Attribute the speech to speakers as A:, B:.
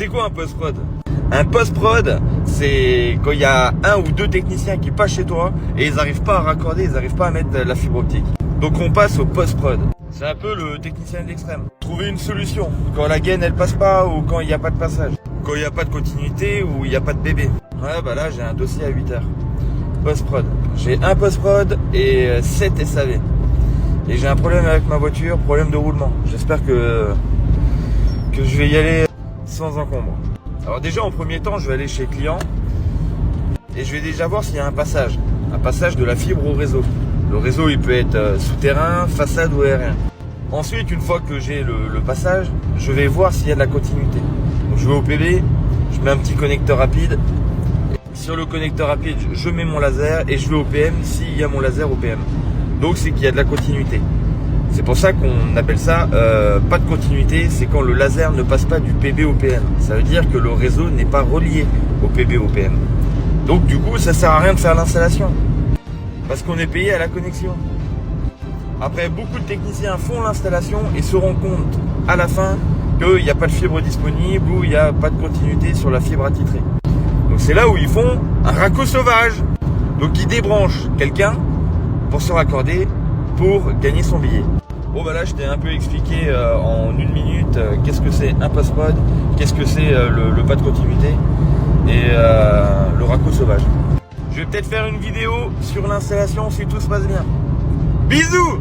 A: C'est quoi un post-prod? Un post-prod, c'est quand il y a un ou deux techniciens qui passent chez toi et ils n'arrivent pas à raccorder, ils n'arrivent pas à mettre la fibre optique. Donc on passe au post-prod. C'est un peu le technicien de l'extrême. Trouver une solution quand la gaine elle passe pas ou quand il n'y a pas de passage. Quand il n'y a pas de continuité ou il n'y a pas de bébé. Ouais bah là j'ai un dossier à 8 heures. Post-prod. J'ai un post-prod et 7 SAV. Et j'ai un problème avec ma voiture, problème de roulement. J'espère que je vais y aller sans encombre. Alors déjà en premier temps je vais aller chez le client et je vais déjà voir s'il y a un passage de la fibre au réseau. Le réseau il peut être souterrain, façade ou aérien. Ensuite une fois que j'ai le passage, je vais voir s'il y a de la continuité. Donc je vais au PB, je mets un petit connecteur rapide. Sur le connecteur rapide je mets mon laser et je vais au PM s'il y a mon laser au PM. Donc c'est qu'il y a de la continuité. C'est pour ça qu'on appelle ça pas de continuité, c'est quand le laser ne passe pas du PB au PM. Ça veut dire que le réseau n'est pas relié au PB au PM. Donc du coup ça sert à rien de faire l'installation. Parce qu'on est payé à la connexion. Après beaucoup de techniciens font l'installation et se rendent compte à la fin qu'il n'y a pas de fibre disponible ou il n'y a pas de continuité sur la fibre attitrée. Donc c'est là où ils font un raccord sauvage. Donc ils débranchent quelqu'un pour se raccorder pour gagner son billet. Bon bah là je t'ai un peu expliqué en une minute qu'est-ce que c'est un post-prod, qu'est-ce que c'est le pas de continuité et le raccord sauvage. Je vais peut-être faire une vidéo sur l'installation si tout se passe bien. Bisous!